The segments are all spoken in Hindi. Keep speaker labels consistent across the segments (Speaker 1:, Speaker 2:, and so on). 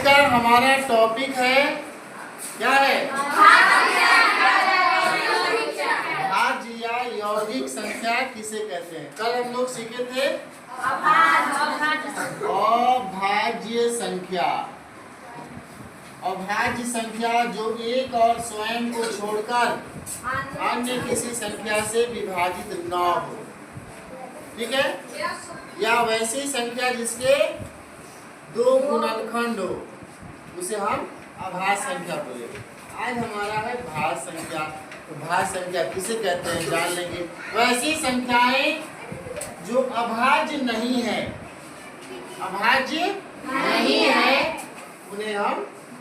Speaker 1: का हमारा टॉपिक है, क्या है? भाज्य या यौगिक संख्या किसे कहते हैं? कल हम लोग सीखे थे अभाज्य संख्या। अभाज्य संख्या जो एक और स्वयं को छोड़कर अन्य किसी संख्या से विभाजित न हो, ठीक है? या वैसी संख्या जिसके दो गुणनखंड हो, उसे हम अभाज्य संख्या बोलेंगे। आज हमारा है भाज्य संख्या। तो भाज्य संख्या किसे कहते हैं जान लेंगे। वैसी संख्याएं जो अभाज्य नहीं है, अभाज्य नहीं है, उन्हें हम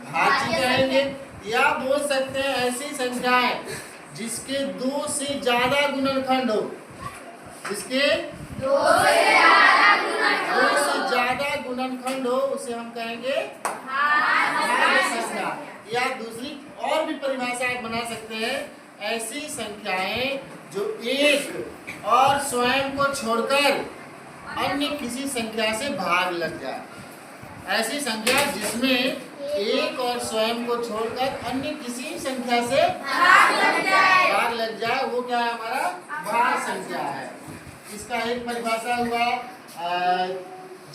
Speaker 1: भाज्य कहेंगे। या बोल सकते हैं ऐसी संख्याएं जिसके दो से ज्यादा गुणनखंड हो, जिसके दो से ज्यादा गुणनखंड हो, उसे हम कहेंगे भाज्य संख्या। या दूसरी और भी परिभाषा आप बना सकते हैं, ऐसी संख्याएं जो एक और स्वयं को छोड़कर अन्य किसी संख्या से भाग लग जाए। ऐसी संख्या जिसमें एक और स्वयं को छोड़कर अन्य किसी संख्या से भाग लग जाए, वो क्या है? हमारा भाज्य संख्या है। इसका एक परिभाषा हुआ,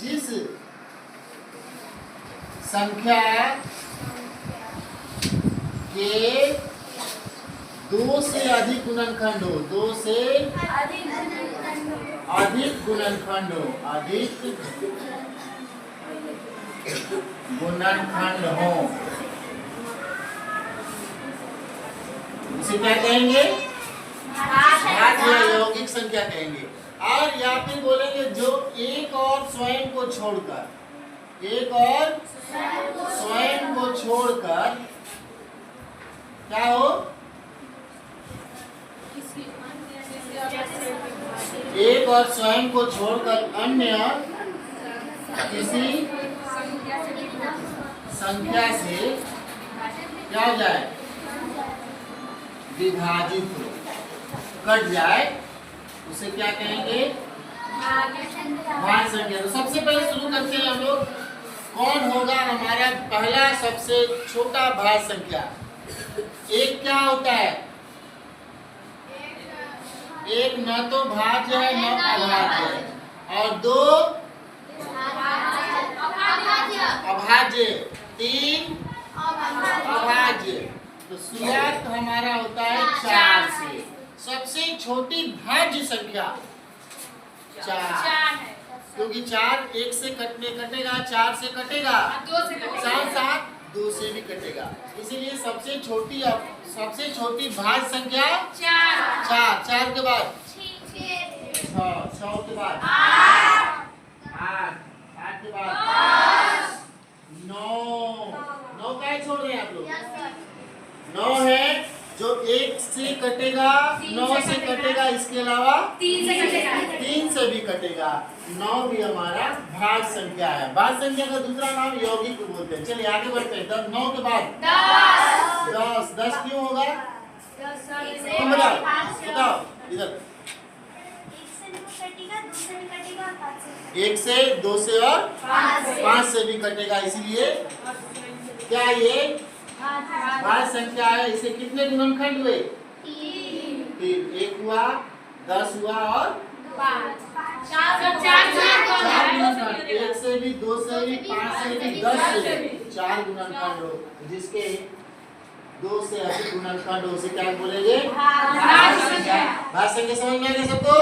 Speaker 1: जिस संख्या के दो से अधिक गुणनखंड हो, दो से अधिक गुणनखंड हो, अधिक गुणनखंड हो, उसे क्या कहेंगे? भाज्य या यौगिक संख्या कहेंगे। और या फिर बोलेंगे जो एक और स्वयं को छोड़कर, एक और स्वयं को छोड़कर क्या हो? एक और स्वयं को छोड़कर अन्य किसी संख्या से क्या हो जाए? विभाजित हो, कट जाए, उसे क्या कहेंगे? भाज्य संख्या। तो सबसे पहले शुरू करते हैं हम लोग। कौन होगा हमारा पहला सबसे छोटा भाज्य संख्या? एक क्या होता है? एक न तो भाज्य है न अभाज्य है, और दो अभाज्य, तीन अभाज्य। तो शुरुआत हमारा होता है 4 से। सबसे छोटी भाज्य संख्या 4, क्योंकि 4 1 से कटेगा, 4 से कटेगा, 2 से कटेगा, साथ साथ 2 से भी कटेगा। इसीलिए सबसे छोटी भाज्य संख्या 4। 4 के बाद 6 के बाद 8 के बाद 9 क्या छोड़ रहे हैं आप लोग? 9 है जो 1 से कटेगा, 9 से कटेगा, इसके अलावा 3 से भी कटेगा। 9 भी हमारा भाज्य संख्या है। भाज्य संख्या का दूसरा नाम यौगिक बोलते हैं। चलिए आगे बढ़ते हैं। 9 के बाद 10 क्यों होगा? तुम बताओ इधर। 1 से 2 से और 5 से भी कटेगा, इसलिए क्या ये भाज्य संख्या है। इसे कितने गुणनखंड हुए? 3। 1 हुआ, 10 हुआ और 4 गुणनखंड। 1 से भी, 2 से भी, 5 से भी, 10 से भी 4 गुणनखंड हो, जिसके 2 से अधिक गुणनखंड हो, उसे क्या बोलेंगे? भाज्य संख्या। भाज्य संख्या समझ में आ गया सबको?